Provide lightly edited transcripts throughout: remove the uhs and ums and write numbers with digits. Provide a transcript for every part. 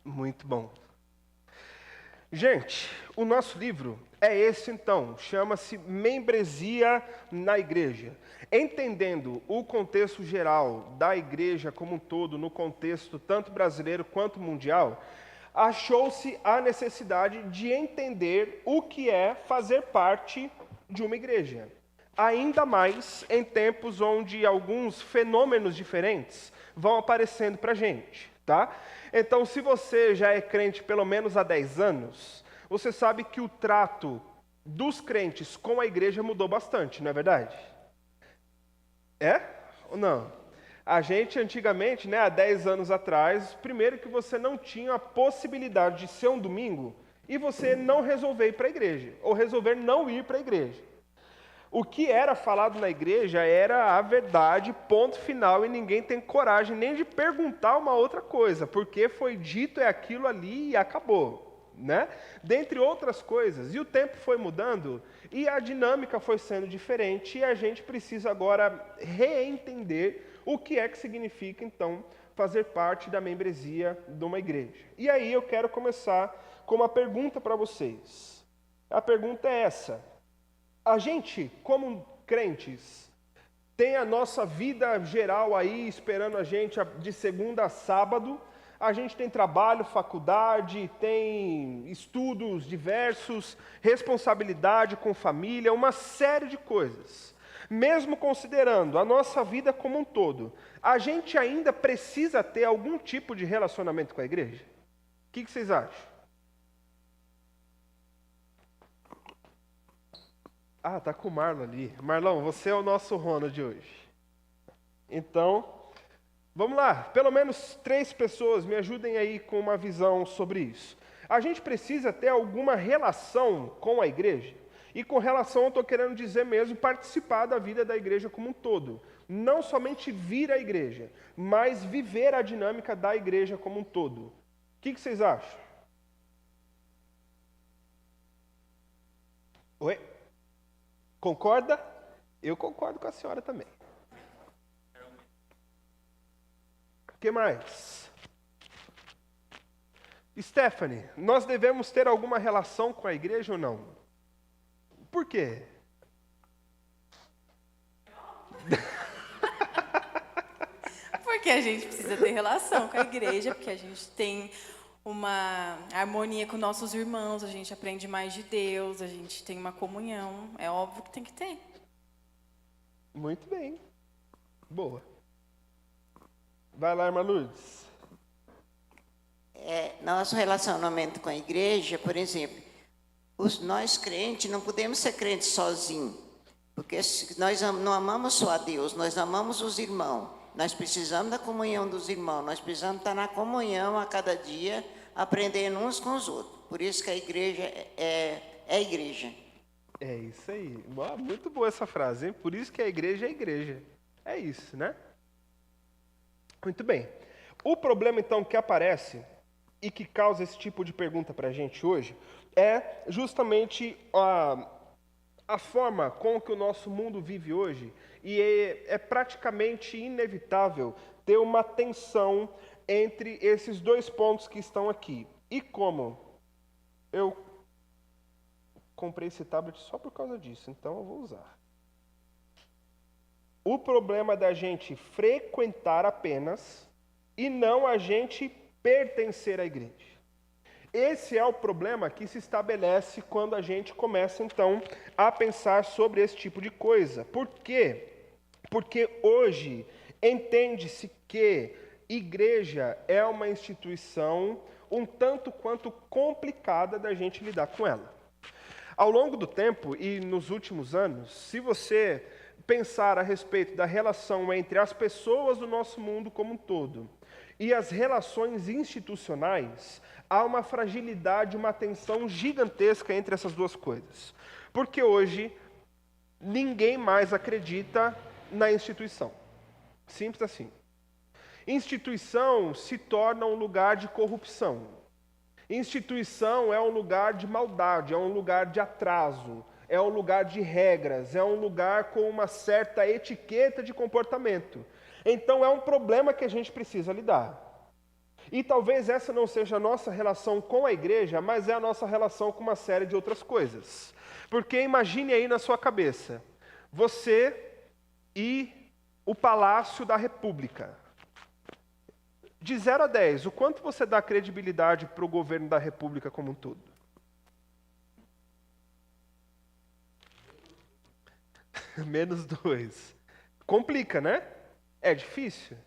Muito bom. Gente, o nosso livro é esse então, chama-se Membresia na Igreja. Entendendo o contexto geral da igreja como um todo, no contexto tanto brasileiro quanto mundial, achou-se a necessidade de entender o que é fazer parte de uma igreja. Ainda mais em tempos onde alguns fenômenos diferentes vão aparecendo para a gente, tá? Então, se você já é crente pelo menos há 10 anos, você sabe que o trato dos crentes com a igreja mudou bastante, não é verdade? É ou não? A gente antigamente, né, há 10 anos atrás, primeiro que você não tinha a possibilidade de ser um domingo e você não resolver ir para a igreja, ou resolver não ir para a igreja. O que era falado na igreja era a verdade, ponto final, e ninguém tem coragem nem de perguntar uma outra coisa, porque foi dito é aquilo ali e acabou, né? Dentre outras coisas. E o tempo foi mudando e a dinâmica foi sendo diferente e a gente precisa agora reentender o que é que significa, então, fazer parte da membresia de uma igreja. E aí eu quero começar com uma pergunta para vocês. A pergunta é essa: a gente, como crentes, tem a nossa vida geral aí esperando a gente de segunda a sábado. A gente tem trabalho, faculdade, tem estudos diversos, responsabilidade com família, uma série de coisas. Mesmo considerando a nossa vida como um todo, a gente ainda precisa ter algum tipo de relacionamento com a igreja? O que vocês acham? Ah, tá com o Marlon ali. Marlon, você é o nosso Ronald de hoje. Então, vamos lá. Pelo menos 3 pessoas me ajudem aí com uma visão sobre isso. A gente precisa ter alguma relação com a igreja. E com relação, eu estou querendo dizer mesmo, participar da vida da igreja como um todo. Não somente vir à igreja, mas viver a dinâmica da igreja como um todo. O que vocês acham? Oi? Concorda? Eu concordo com a senhora também. O que mais? Stephanie, nós devemos ter alguma relação com a igreja ou não? Por quê? Porque a gente precisa ter relação com a igreja, porque a gente tem uma harmonia com nossos irmãos, a gente aprende mais de Deus, a gente tem uma comunhão. É óbvio que tem que ter. Muito bem. Boa. Vai lá, irmã Lourdes. Nosso relacionamento com a igreja, por exemplo, nós crentes não podemos ser crentes sozinhos, porque nós não amamos só a Deus, nós amamos os irmãos. Nós precisamos da comunhão dos irmãos, nós precisamos estar na comunhão a cada dia, aprendendo uns com os outros. Por isso que a igreja é a igreja. É isso aí. Muito boa essa frase, hein? Por isso que a igreja é a igreja. É isso, né? Muito bem. O problema, então, que aparece e que causa esse tipo de pergunta para a gente hoje é justamente a forma com que o nosso mundo vive hoje, e é praticamente inevitável ter uma tensão entre esses 2 pontos que estão aqui. E como eu comprei esse tablet só por causa disso, então eu vou usar. O problema da gente frequentar apenas e não a gente pertencer à igreja. Esse é o problema que se estabelece quando a gente começa, então, a pensar sobre esse tipo de coisa. Por quê? Porque hoje entende-se que igreja é uma instituição um tanto quanto complicada da gente lidar com ela. Ao longo do tempo e nos últimos anos, se você pensar a respeito da relação entre as pessoas do nosso mundo como um todo e as relações institucionais, há uma fragilidade, uma tensão gigantesca entre essas 2 coisas. Porque hoje, ninguém mais acredita na instituição. Simples assim. Instituição se torna um lugar de corrupção. Instituição é um lugar de maldade, é um lugar de atraso, é um lugar de regras, é um lugar com uma certa etiqueta de comportamento. Então é um problema que a gente precisa lidar. E talvez essa não seja a nossa relação com a igreja, mas é a nossa relação com uma série de outras coisas. Porque imagine aí na sua cabeça, você e o Palácio da República. De 0 a 10, o quanto você dá credibilidade para o governo da República como um todo? -2. Complica, né? É difícil.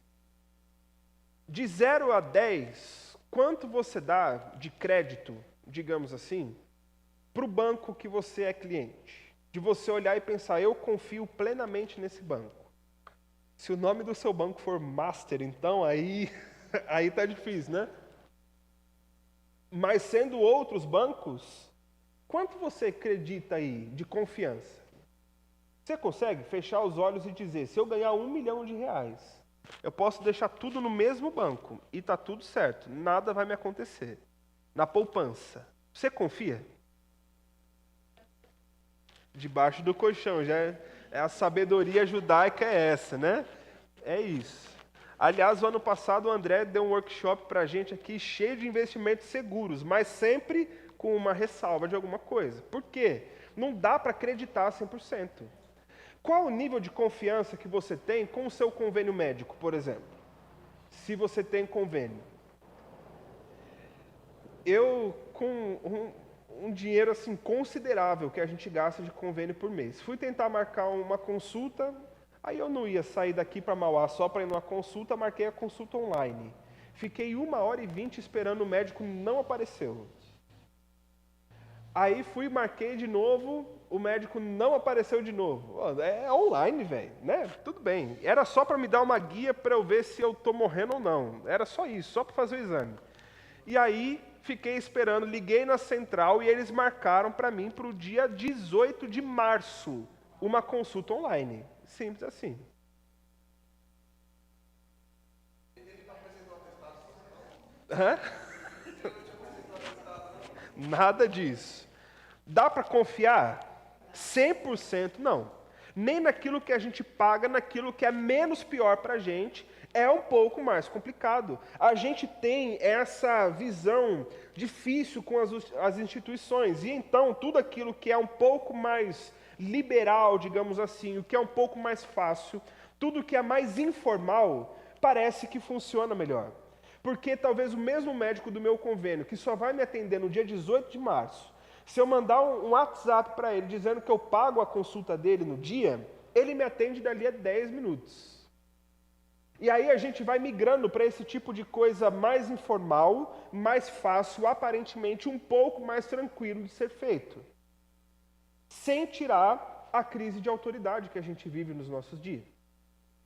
De 0 a 10, quanto você dá de crédito, digamos assim, para o banco que você é cliente? De você olhar e pensar, eu confio plenamente nesse banco. Se o nome do seu banco for Master, então aí tá difícil, né? Mas sendo outros bancos, quanto você acredita aí de confiança? Você consegue fechar os olhos e dizer, se eu ganhar R$1 milhão, eu posso deixar tudo no mesmo banco e está tudo certo, nada vai me acontecer. Na poupança, você confia? Debaixo do colchão, já é a sabedoria judaica é essa, né? É isso. Aliás, o ano passado o André deu um workshop para a gente aqui cheio de investimentos seguros, mas sempre com uma ressalva de alguma coisa. Por quê? Não dá para acreditar 100%. Qual o nível de confiança que você tem com o seu convênio médico, por exemplo? Se você tem convênio. Eu, com um dinheiro assim considerável que a gente gasta de convênio por mês, fui tentar marcar uma consulta, aí eu não ia sair daqui para Mauá só para ir numa consulta, marquei a consulta online. Fiquei 1h20 esperando, o médico não apareceu. Aí fui, marquei de novo, o médico não apareceu de novo. É online, velho, né? Tudo bem. Era só para me dar uma guia para eu ver se eu estou morrendo ou não. Era só isso, só para fazer o exame. E aí fiquei esperando, liguei na central e eles marcaram para mim para o dia 18 de março uma consulta online. Simples assim. Hã? Nada disso. Dá para confiar? 100% não. Nem naquilo que a gente paga, naquilo que é menos pior para a gente, é um pouco mais complicado. A gente tem essa visão difícil com as instituições, e então tudo aquilo que é um pouco mais liberal, digamos assim, o que é um pouco mais fácil, tudo que é mais informal, parece que funciona melhor. Porque talvez o mesmo médico do meu convênio, que só vai me atender no dia 18 de março, se eu mandar um WhatsApp para ele dizendo que eu pago a consulta dele no dia, ele me atende dali a 10 minutos. E aí a gente vai migrando para esse tipo de coisa mais informal, mais fácil, aparentemente um pouco mais tranquilo de ser feito. Sem tirar a crise de autoridade que a gente vive nos nossos dias.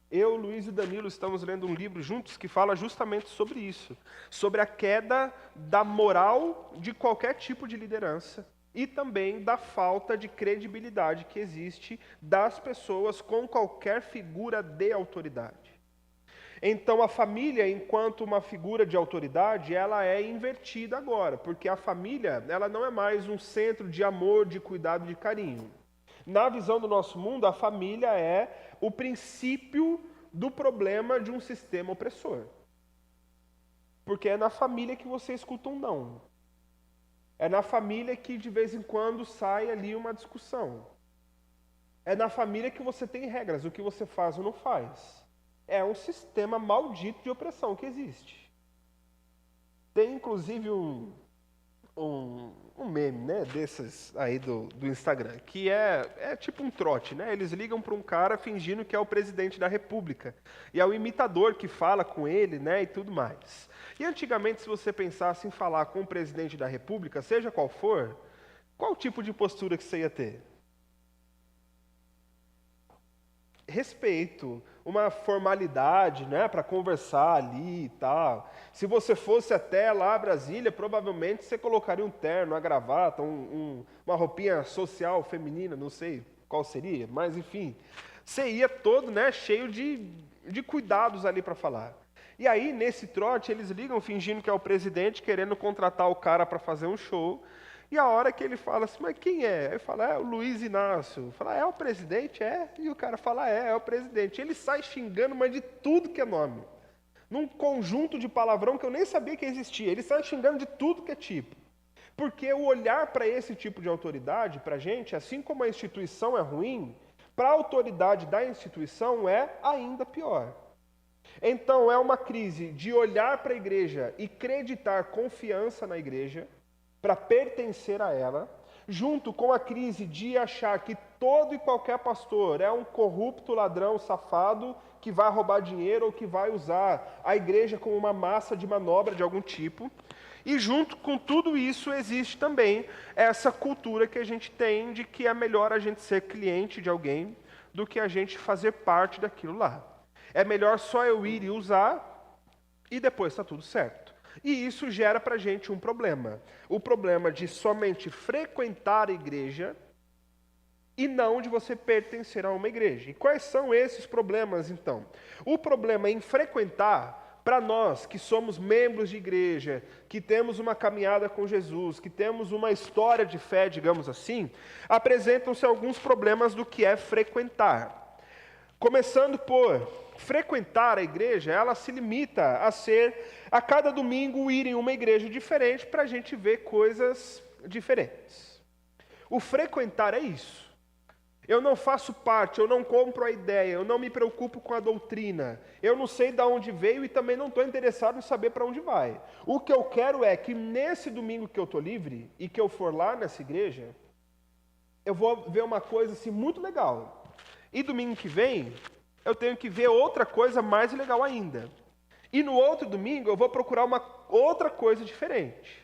Eu, o Luiz e o Danilo estamos lendo um livro juntos que fala justamente sobre isso. Sobre a queda da moral de qualquer tipo de liderança e também da falta de credibilidade que existe das pessoas com qualquer figura de autoridade. Então a família, enquanto uma figura de autoridade, ela é invertida agora, porque a família, ela não é mais um centro de amor, de cuidado, de carinho. Na visão do nosso mundo, a família é o princípio do problema de um sistema opressor. Porque é na família que você escuta um não. É na família que de vez em quando sai ali uma discussão. É na família que você tem regras, o que você faz ou não faz. É um sistema maldito de opressão que existe. Tem inclusive um meme, né, desses aí do Instagram, que é tipo um trote, né? Eles ligam para um cara fingindo que é o presidente da República. E é o imitador que fala com ele, né, e tudo mais. E antigamente, se você pensasse em falar com o presidente da República, seja qual for, qual tipo de postura que você ia ter? Respeito, uma formalidade, né, para conversar ali e tal. Se você fosse até lá a Brasília, provavelmente você colocaria um terno, uma gravata, uma roupinha social feminina, não sei qual seria, mas enfim, você ia todo, né, cheio de cuidados ali para falar. E aí, nesse trote, eles ligam fingindo que é o presidente, querendo contratar o cara para fazer um show. E a hora que ele fala assim, mas quem é? Aí fala, é o Luiz Inácio. Fala, é o presidente? É. E o cara fala, é o presidente. Ele sai xingando, mas de tudo que é nome. num conjunto de palavrão que eu nem sabia que existia. Eles estavam xingando de tudo que é tipo. Porque o olhar para esse tipo de autoridade, para a gente, assim como a instituição é ruim, para a autoridade da instituição é ainda pior. Então é uma crise de olhar para a igreja e acreditar confiança na igreja, para pertencer a ela, junto com a crise de achar que todo e qualquer pastor é um corrupto ladrão safado que vai roubar dinheiro ou que vai usar a igreja como uma massa de manobra de algum tipo. E junto com tudo isso existe também essa cultura que a gente tem de que é melhor a gente ser cliente de alguém do que a gente fazer parte daquilo lá. É melhor só eu ir e usar e depois está tudo certo. E isso gera para a gente um problema. O problema de somente frequentar a igreja e não de você pertencer a uma igreja. E quais são esses problemas, então? O problema em frequentar, para nós que somos membros de igreja, que temos uma caminhada com Jesus, que temos uma história de fé, digamos assim, apresentam-se alguns problemas do que é frequentar. Começando por frequentar a igreja, ela se limita a ser, a cada domingo, ir em uma igreja diferente para a gente ver coisas diferentes. O frequentar é isso. Eu não faço parte, eu não compro a ideia, eu não me preocupo com a doutrina, eu não sei de onde veio e também não estou interessado em saber para onde vai. O que eu quero é que nesse domingo que eu estou livre e que eu for lá nessa igreja, eu vou ver uma coisa assim muito legal. E domingo que vem, eu tenho que ver outra coisa mais legal ainda. E no outro domingo, eu vou procurar uma outra coisa diferente.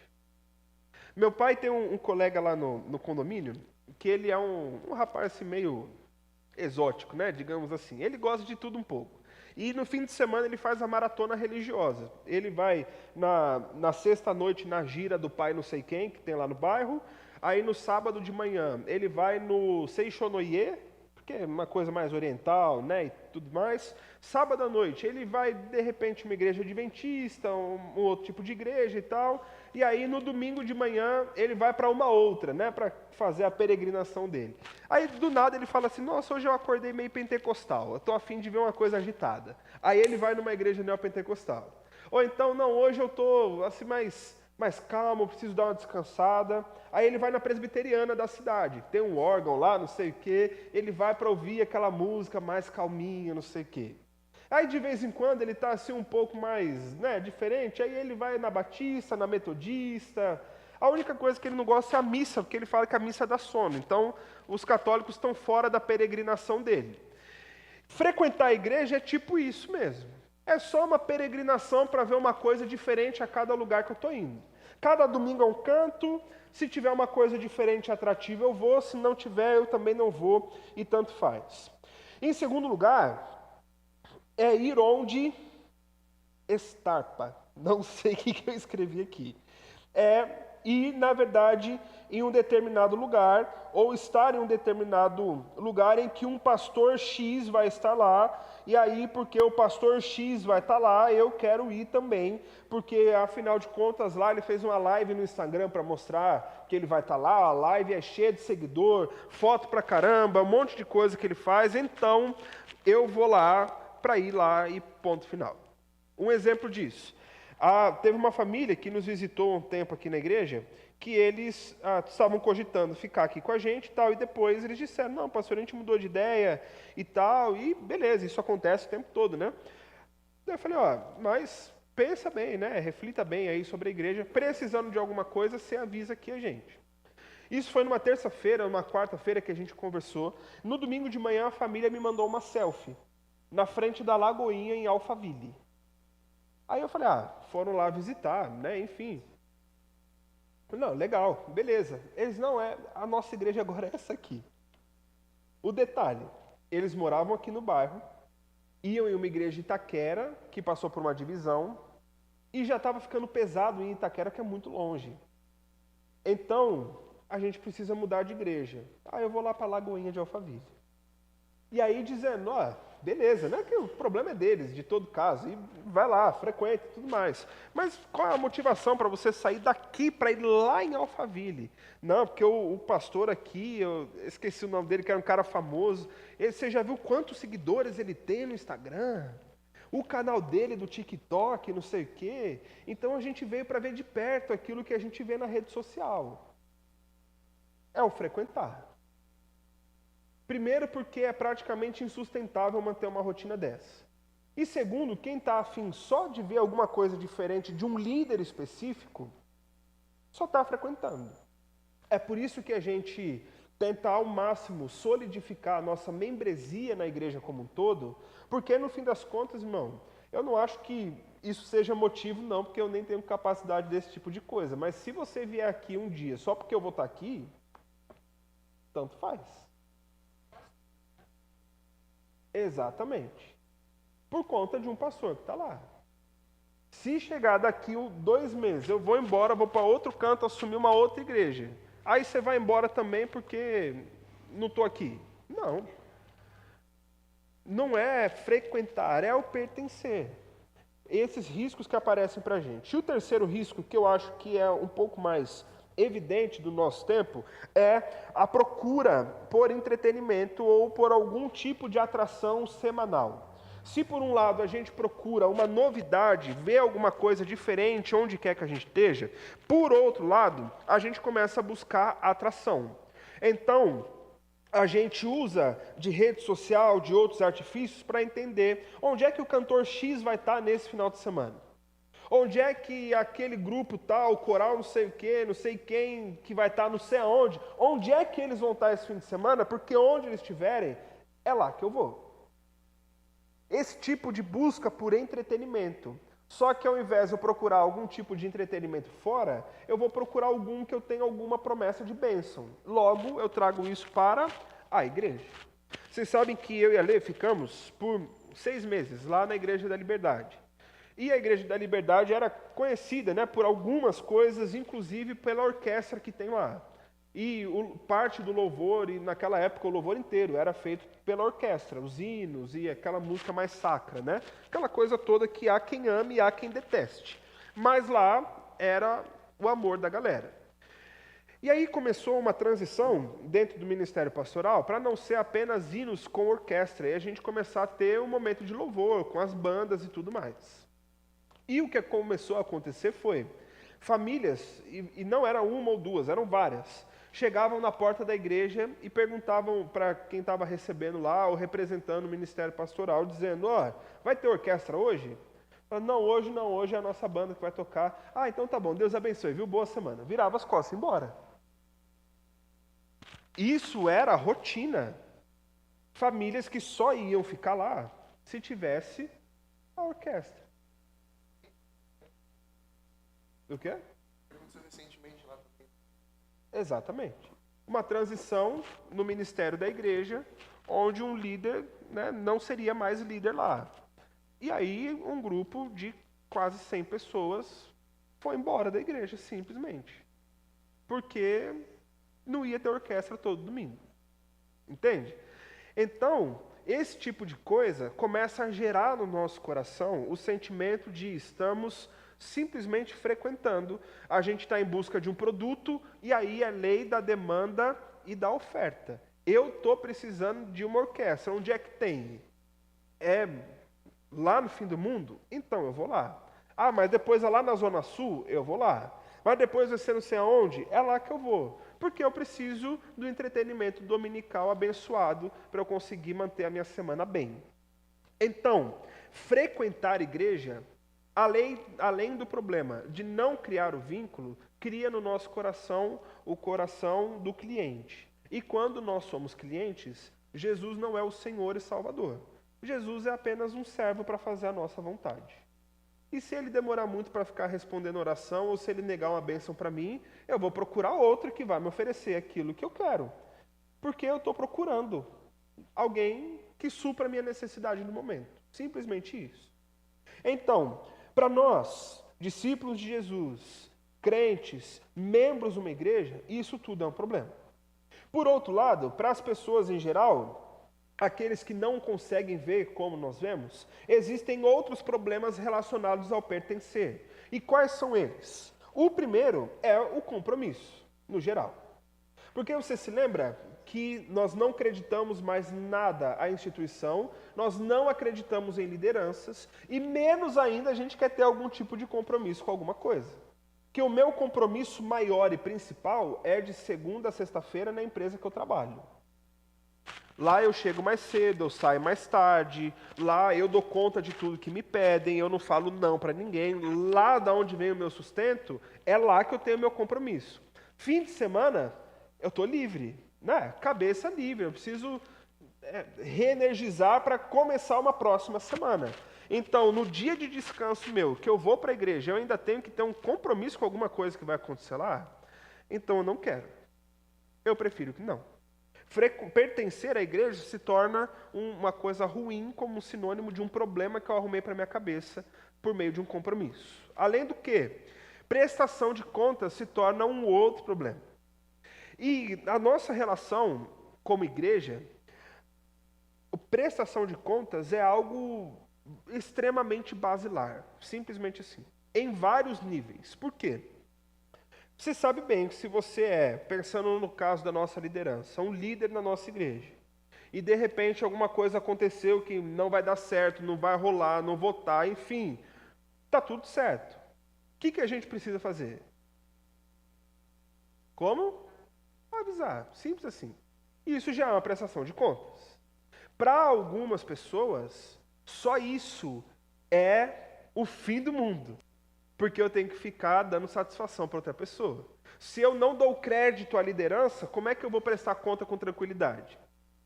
Meu pai tem um colega lá no condomínio, que ele é um rapaz assim, meio exótico, né? Digamos assim. Ele gosta de tudo um pouco. E no fim de semana ele faz a maratona religiosa. Ele vai na sexta-noite na gira do pai não sei quem, que tem lá no bairro. Aí no sábado de manhã ele vai no Seixonoye, porque é uma coisa mais oriental, né, e tudo mais. Sábado à noite, ele vai, de repente, uma igreja adventista, um outro tipo de igreja e tal. E aí, no domingo de manhã, ele vai para uma outra, né, para fazer a peregrinação dele. Aí, do nada, ele fala assim, nossa, hoje eu acordei meio pentecostal, eu estou a fim de ver uma coisa agitada. Aí ele vai numa igreja neopentecostal. Ou então, não, hoje eu estou assim, mais calmo, preciso dar uma descansada. Aí ele vai na presbiteriana da cidade, tem um órgão lá, não sei o quê, ele vai para ouvir aquela música mais calminha, não sei o quê. Aí de vez em quando ele está assim um pouco mais, né, diferente, aí ele vai na batista, na metodista. A única coisa que ele não gosta é a missa, porque ele fala que a missa dá sono. Então os católicos estão fora da peregrinação dele. Frequentar a igreja é tipo isso mesmo. É só uma peregrinação para ver uma coisa diferente a cada lugar que eu estou indo. Cada domingo é um canto, se tiver uma coisa diferente e atrativa eu vou, se não tiver eu também não vou, e tanto faz. Em segundo lugar, é ir onde estarpa. Não sei o que eu escrevi aqui. É ir, na verdade, em um determinado lugar, ou estar em um determinado lugar em que um pastor X vai estar lá, e aí, porque o pastor X vai estar lá, eu quero ir também, porque, afinal de contas, lá ele fez uma live no Instagram para mostrar que ele vai estar lá, a live é cheia de seguidor, foto pra caramba, um monte de coisa que ele faz, então eu vou lá para ir lá e ponto final. Um exemplo disso. Teve uma família que nos visitou um tempo aqui na igreja, que eles estavam cogitando ficar aqui com a gente e tal, e depois eles disseram, não, pastor, a gente mudou de ideia e tal, e beleza, isso acontece o tempo todo, né? Daí eu falei, mas pensa bem, né? Reflita bem aí sobre a igreja, precisando de alguma coisa, você avisa aqui a gente. Isso foi numa terça-feira, numa quarta-feira que a gente conversou. No domingo de manhã a família me mandou uma selfie na frente da Lagoinha em Alphaville. Aí eu falei, foram lá visitar, né, enfim. Não, legal, beleza. Eles, não, a nossa igreja agora é essa aqui. O detalhe, eles moravam aqui no bairro, iam em uma igreja de Itaquera, que passou por uma divisão, e já estava ficando pesado em Itaquera, que é muito longe. Então, a gente precisa mudar de igreja. Eu vou lá para a Lagoinha de Alphaville. E aí dizendo, beleza, né? Que o problema é deles, de todo caso, e vai lá, frequenta e tudo mais. Mas qual é a motivação para você sair daqui para ir lá em Alphaville? Não, porque o pastor aqui, eu esqueci o nome dele, que era um cara famoso, você já viu quantos seguidores ele tem no Instagram? o canal dele do TikTok, não sei o quê. Então a gente veio para ver de perto aquilo que a gente vê na rede social. É o frequentar. Primeiro, porque é praticamente insustentável manter uma rotina dessa. E segundo, quem está afim só de ver alguma coisa diferente de um líder específico, só está frequentando. É por isso que a gente tenta ao máximo solidificar a nossa membresia na igreja como um todo, porque no fim das contas, irmão, eu não acho que isso seja motivo não, porque eu nem tenho capacidade desse tipo de coisa, mas se você vier aqui um dia só porque eu vou estar aqui, tanto faz. Exatamente. Por conta de um pastor que está lá. Se chegar daqui 2 meses, eu vou embora, vou para outro canto, assumir uma outra igreja. Aí você vai embora também porque não estou aqui. Não. Não é frequentar, é o pertencer. Esses riscos que aparecem para a gente. E o terceiro risco, que eu acho que é um pouco mais evidente do nosso tempo, é a procura por entretenimento ou por algum tipo de atração semanal. Se por um lado a gente procura uma novidade, ver alguma coisa diferente onde quer que a gente esteja, por outro lado, a gente começa a buscar atração. Então, a gente usa de rede social, de outros artifícios para entender onde é que o cantor X vai estar nesse final de semana. Onde é que aquele grupo tal, coral não sei o quê, não sei quem, que vai estar não sei aonde, onde é que eles vão estar esse fim de semana, porque onde eles estiverem, é lá que eu vou. Esse tipo de busca por entretenimento. Só que ao invés de eu procurar algum tipo de entretenimento fora, eu vou procurar algum que eu tenha alguma promessa de bênção. Logo, eu trago isso para a igreja. Vocês sabem que eu e a Lê ficamos por 6 meses lá na Igreja da Liberdade. E a Igreja da Liberdade era conhecida, né, por algumas coisas, inclusive pela orquestra que tem lá. E parte do louvor, e naquela época o louvor inteiro, era feito pela orquestra, os hinos e aquela música mais sacra, né? Aquela coisa toda que há quem ame e há quem deteste. Mas lá era o amor da galera. E aí começou uma transição dentro do ministério pastoral para não ser apenas hinos com orquestra, e a gente começar a ter um momento de louvor, com as bandas e tudo mais. E o que começou a acontecer foi, famílias, e não era uma ou duas, eram várias, chegavam na porta da igreja e perguntavam para quem estava recebendo lá, ou representando o ministério pastoral, dizendo, vai ter orquestra hoje? Não, hoje é a nossa banda que vai tocar. Ah, então tá bom, Deus abençoe, viu? Boa semana. Virava as costas e ia embora. Isso era a rotina. Famílias que só iam ficar lá se tivesse a orquestra. O quê? Aconteceu recentemente lá também. Exatamente. Uma transição no ministério da igreja, onde um líder, né, não seria mais líder lá. E aí um grupo de quase 100 pessoas foi embora da igreja, simplesmente. Porque não ia ter orquestra todo domingo. Entende? Então, esse tipo de coisa começa a gerar no nosso coração o sentimento de estamos simplesmente frequentando, a gente está em busca de um produto, e aí é lei da demanda e da oferta. Eu estou precisando de uma orquestra, onde é que tem? É lá no fim do mundo? Então eu vou lá. Ah, mas depois é lá na Zona Sul? Eu vou lá. Mas depois vai ser não sei aonde? É lá que eu vou. Porque eu preciso do entretenimento dominical abençoado para eu conseguir manter a minha semana bem. Então, frequentar a igreja, além do problema de não criar o vínculo, cria no nosso coração o coração do cliente. E quando nós somos clientes, Jesus não é o Senhor e Salvador. Jesus é apenas um servo para fazer a nossa vontade. E se ele demorar muito para ficar respondendo oração, ou se ele negar uma bênção para mim, eu vou procurar outro que vai me oferecer aquilo que eu quero. Porque eu estou procurando alguém que supra a minha necessidade no momento. Simplesmente isso. Então, para nós, discípulos de Jesus, crentes, membros de uma igreja, isso tudo é um problema. Por outro lado, para as pessoas em geral, aqueles que não conseguem ver como nós vemos, existem outros problemas relacionados ao pertencer. E quais são eles? O primeiro é o compromisso, no geral. Porque você se lembra que nós não acreditamos mais nada à instituição, nós não acreditamos em lideranças e menos ainda a gente quer ter algum tipo de compromisso com alguma coisa. Que o meu compromisso maior e principal é de segunda a sexta-feira na empresa que eu trabalho. Lá eu chego mais cedo, eu saio mais tarde, lá eu dou conta de tudo que me pedem, eu não falo não para ninguém. Lá da onde vem o meu sustento, é lá que eu tenho meu compromisso. Fim de semana, eu estou livre, né? Cabeça livre, eu preciso reenergizar para começar uma próxima semana. Então, no dia de descanso meu, que eu vou para a igreja, eu ainda tenho que ter um compromisso com alguma coisa que vai acontecer lá? Então, eu não quero. Eu prefiro que não. Pertencer à igreja se torna uma coisa ruim, como um sinônimo de um problema que eu arrumei para minha cabeça por meio de um compromisso. Além do que, prestação de contas se torna um outro problema. E a nossa relação como igreja, prestação de contas é algo extremamente basilar, simplesmente assim, em vários níveis. Por quê? Você sabe bem que se você pensando no caso da nossa liderança, um líder na nossa igreja, e de repente alguma coisa aconteceu que não vai dar certo, não vai rolar, não votar, enfim, está tudo certo. O que a gente precisa fazer? Como? Avisar, simples assim. Isso já é uma prestação de contas. Para algumas pessoas, só isso é o fim do mundo. Porque eu tenho que ficar dando satisfação para outra pessoa. Se eu não dou crédito à liderança, como é que eu vou prestar conta com tranquilidade?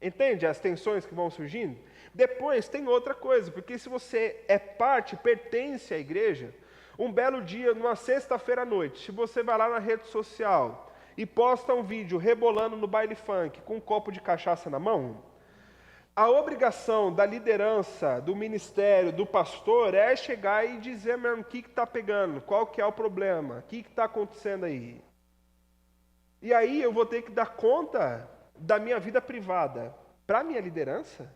Entende as tensões que vão surgindo? Depois tem outra coisa, porque se você é parte, pertence à igreja, um belo dia, numa sexta-feira à noite, se você vai lá na rede social e posta um vídeo rebolando no baile funk com um copo de cachaça na mão, a obrigação da liderança, do ministério, do pastor é chegar e dizer mesmo o que está pegando, qual que é o problema, o que está acontecendo aí. E aí eu vou ter que dar conta da minha vida privada para a minha liderança?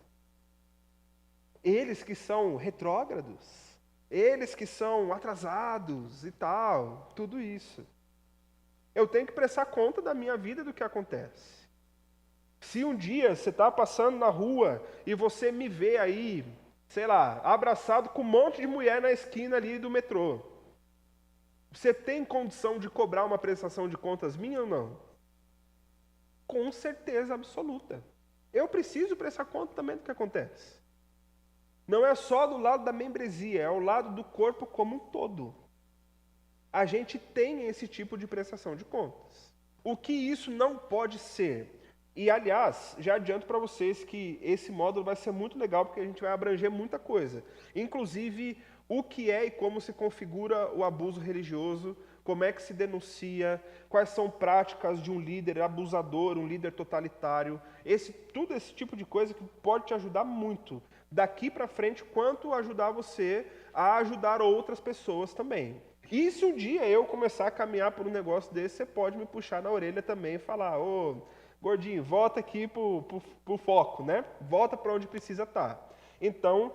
Eles que são retrógrados, eles que são atrasados e tal, tudo isso. Eu tenho que prestar conta da minha vida do que acontece. Se um dia você está passando na rua e você me vê aí, sei lá, abraçado com um monte de mulher na esquina ali do metrô, você tem condição de cobrar uma prestação de contas minha ou não? Com certeza absoluta. Eu preciso prestar conta também do que acontece. Não é só do lado da membresia, é ao lado do corpo como um todo. A gente tem esse tipo de prestação de contas. O que isso não pode ser? E, aliás, já adianto para vocês que esse módulo vai ser muito legal, porque a gente vai abranger muita coisa. Inclusive, o que é e como se configura o abuso religioso, como é que se denuncia, quais são práticas de um líder abusador, um líder totalitário. Tudo esse tipo de coisa que pode te ajudar muito, daqui para frente, quanto ajudar você a ajudar outras pessoas também. E se um dia eu começar a caminhar por um negócio desse, você pode me puxar na orelha também e falar, ô, gordinho, volta aqui pro foco, né? Volta para onde precisa estar. Então,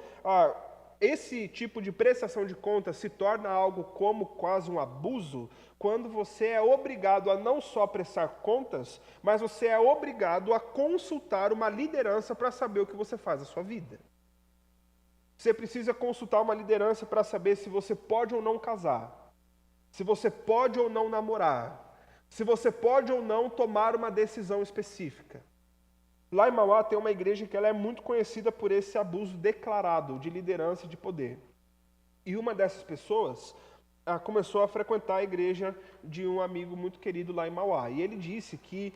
esse tipo de prestação de contas se torna algo como quase um abuso quando você é obrigado a não só prestar contas, mas você é obrigado a consultar uma liderança para saber o que você faz na sua vida. Você precisa consultar uma liderança para saber se você pode ou não casar, se você pode ou não namorar, se você pode ou não tomar uma decisão específica. Lá em Mauá tem uma igreja que ela é muito conhecida por esse abuso declarado de liderança e de poder. E uma dessas pessoas começou a frequentar a igreja de um amigo muito querido lá em Mauá. E ele disse que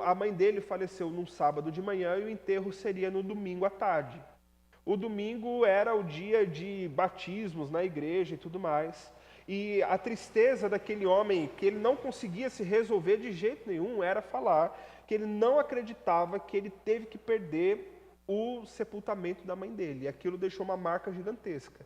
a mãe dele faleceu num sábado de manhã e o enterro seria no domingo à tarde. O domingo era o dia de batismos na igreja e tudo mais. E a tristeza daquele homem, que ele não conseguia se resolver de jeito nenhum, era falar que ele não acreditava que ele teve que perder o sepultamento da mãe dele. E aquilo deixou uma marca gigantesca.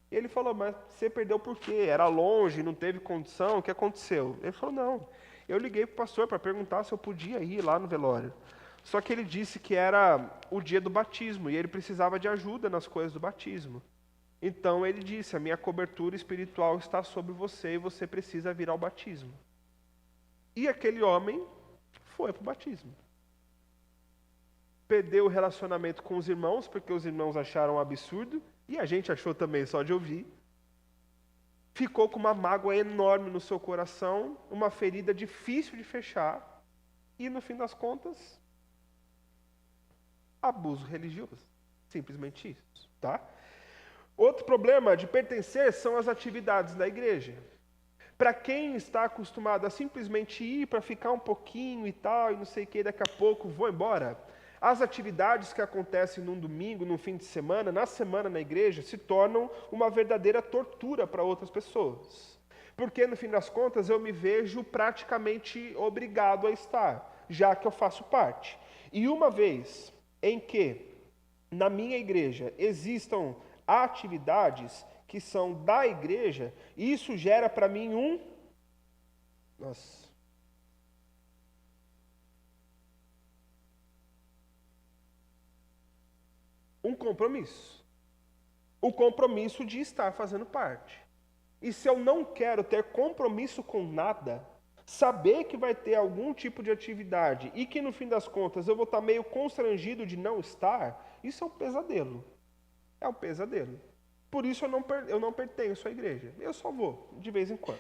E ele falou, mas você perdeu por quê? Era longe, não teve condição, o que aconteceu? Ele falou, não, eu liguei para o pastor para perguntar se eu podia ir lá no velório. Só que ele disse que era o dia do batismo e ele precisava de ajuda nas coisas do batismo. Então ele disse, a minha cobertura espiritual está sobre você e você precisa vir ao batismo. E aquele homem foi para o batismo. perdeu o relacionamento com os irmãos, porque os irmãos acharam um absurdo, e a gente achou também só de ouvir. Ficou com uma mágoa enorme no seu coração, uma ferida difícil de fechar, e no fim das contas, abuso religioso. Simplesmente isso, tá? Outro problema de pertencer são as atividades da igreja. Para quem está acostumado a simplesmente ir para ficar um pouquinho e tal, e não sei o que, daqui a pouco vou embora, as atividades que acontecem num domingo, num fim de semana, na semana na igreja, se tornam uma verdadeira tortura para outras pessoas. Porque, no fim das contas, eu me vejo praticamente obrigado a estar, já que eu faço parte. E uma vez em que, na minha igreja, existam atividades que são da igreja, isso gera para mim um compromisso. O compromisso de estar fazendo parte. E se eu não quero ter compromisso com nada, saber que vai ter algum tipo de atividade e que no fim das contas eu vou estar meio constrangido de não estar, isso é um pesadelo. É um pesadelo. Por isso eu não pertenço à igreja. Eu só vou, de vez em quando.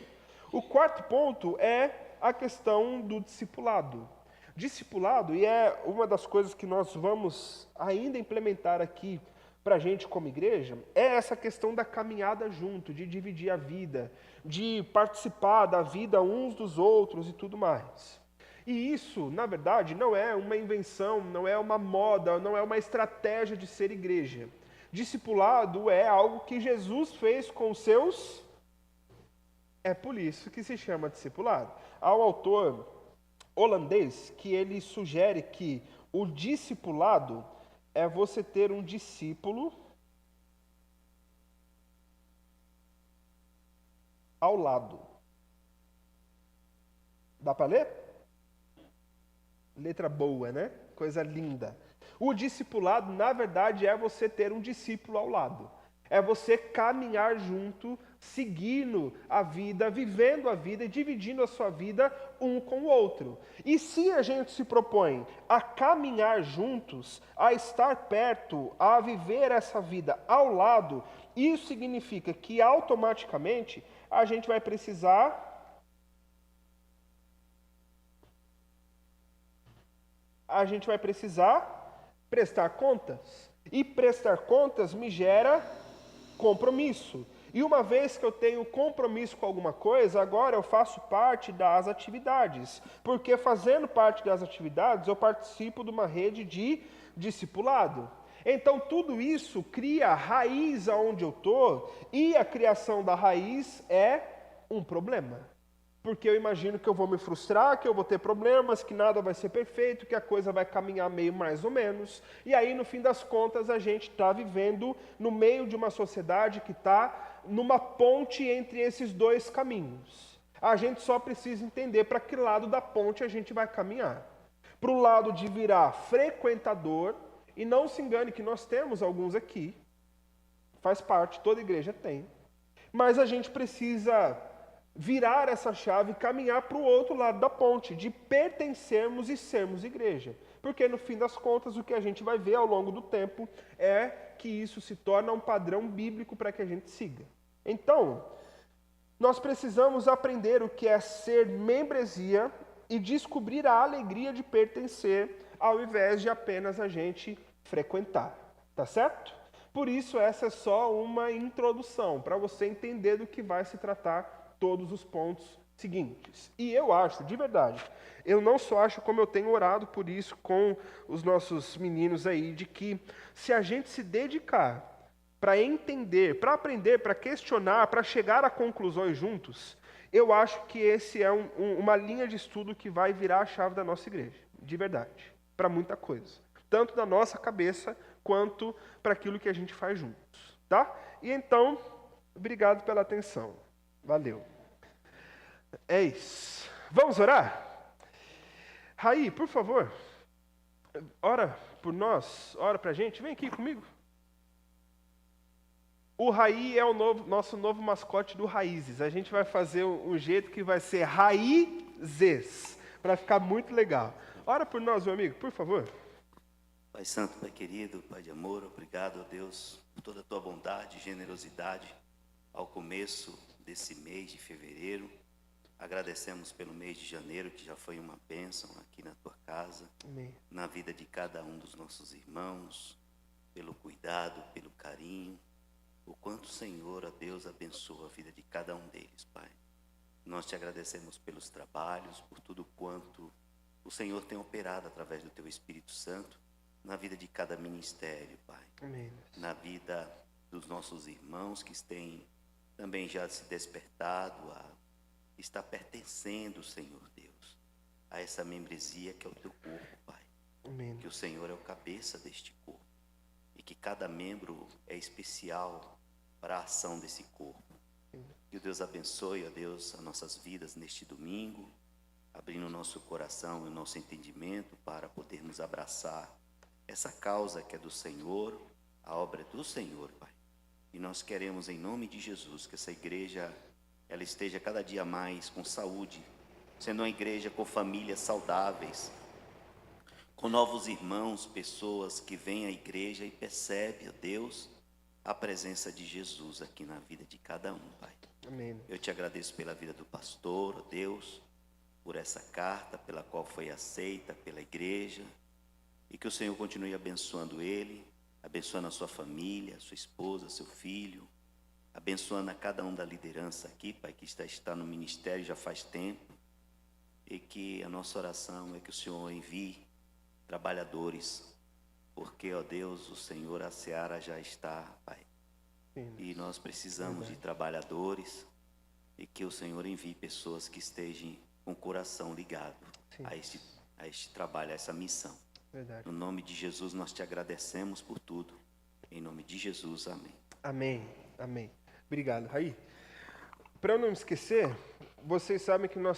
O quarto ponto é a questão do discipulado. Discipulado, e é uma das coisas que nós vamos ainda implementar aqui para a gente como igreja, é essa questão da caminhada junto, de dividir a vida, de participar da vida uns dos outros e tudo mais. E isso, na verdade, não é uma invenção, não é uma moda, não é uma estratégia de ser igreja. Discipulado é algo que Jesus fez com os seus... É por isso que se chama discipulado. Há um autor holandês que ele sugere que o discipulado é você ter um discípulo ao lado. Dá para ler? Letra boa, né? Coisa linda. O discipulado, na verdade, é você ter um discípulo ao lado. É você caminhar junto, seguindo a vida, vivendo a vida e dividindo a sua vida um com o outro. E se a gente se propõe a caminhar juntos, a estar perto, a viver essa vida ao lado, isso significa que automaticamente a gente vai precisar prestar contas. E prestar contas me gera compromisso. E uma vez que eu tenho compromisso com alguma coisa, agora eu faço parte das atividades. Porque fazendo parte das atividades, eu participo de uma rede de discipulado. Então tudo isso cria raiz aonde eu estou, e a criação da raiz é um problema. Porque eu imagino que eu vou me frustrar, que eu vou ter problemas, que nada vai ser perfeito, que a coisa vai caminhar meio mais ou menos. E aí, no fim das contas, a gente está vivendo no meio de uma sociedade que está numa ponte entre esses dois caminhos. A gente só precisa entender para que lado da ponte a gente vai caminhar. Para o lado de virar frequentador, e não se engane que nós temos alguns aqui, faz parte, toda igreja tem, mas a gente precisa virar essa chave e caminhar para o outro lado da ponte, de pertencermos e sermos igreja. Porque, no fim das contas, o que a gente vai ver ao longo do tempo é que isso se torna um padrão bíblico para que a gente siga. Então, nós precisamos aprender o que é ser membresia e descobrir a alegria de pertencer, ao invés de apenas a gente frequentar. Tá certo? Por isso, essa é só uma introdução, para você entender do que vai se tratar todos os pontos seguintes. E eu acho, de verdade, eu não só acho, como eu tenho orado por isso com os nossos meninos aí, de que se a gente se dedicar para entender, para aprender, para questionar, para chegar a conclusões juntos, eu acho que esse é uma linha de estudo que vai virar a chave da nossa igreja, de verdade, para muita coisa. Tanto da nossa cabeça, quanto para aquilo que a gente faz juntos, tá? E então, obrigado pela atenção. Valeu. É isso. Vamos orar? Raí, por favor, ora por nós, ora pra gente. Vem aqui comigo. O Raí é o nosso novo mascote do Raízes. A gente vai fazer um jeito que vai ser Raízes, para ficar muito legal. Ora por nós, meu amigo, por favor. Pai Santo, Pai querido, Pai de amor, obrigado, ó Deus, por toda a tua bondade e generosidade ao começo desse mês de fevereiro. Agradecemos pelo mês de janeiro, que já foi uma bênção aqui na tua casa, Amém. na vida de cada um dos nossos irmãos, pelo cuidado, pelo carinho, o quanto o Senhor, ó Deus, abençoa a vida de cada um deles, Pai. Nós te agradecemos pelos trabalhos, por tudo quanto o Senhor tem operado através do teu Espírito Santo na vida de cada ministério, Pai. Amém. Na vida dos nossos irmãos que têm também já se despertado a estar pertencendo, Senhor Deus, a essa membresia que é o teu corpo, Pai. Amém. Que o Senhor é o cabeça deste corpo e que cada membro é especial para a ação desse corpo. Que o Deus abençoe, ó Deus, as nossas vidas neste domingo, abrindo o nosso coração e o nosso entendimento para podermos abraçar essa causa que é do Senhor, a obra é do Senhor, Pai. E nós queremos, em nome de Jesus, que essa igreja ela esteja cada dia mais com saúde, sendo uma igreja com famílias saudáveis, com novos irmãos, pessoas que vêm à igreja e percebem, ó Deus, a presença de Jesus aqui na vida de cada um, Pai. Amém. Eu te agradeço pela vida do pastor, ó Deus, por essa carta pela qual foi aceita pela igreja, e que o Senhor continue abençoando ele, abençoando a sua família, a sua esposa, seu filho, abençoando a cada um da liderança aqui, Pai, que está no ministério já faz tempo, e que a nossa oração é que o Senhor envie trabalhadores, porque, ó Deus, o Senhor, a seara já está, Pai, Sim. e nós precisamos de trabalhadores, e que o Senhor envie pessoas que estejam com o coração ligado Sim. a este trabalho, a essa missão. Verdade. No nome de Jesus, nós te agradecemos por tudo. Em nome de Jesus, amém. Amém. Amém. Obrigado, Raí. Para eu não me esquecer, vocês sabem que nós temos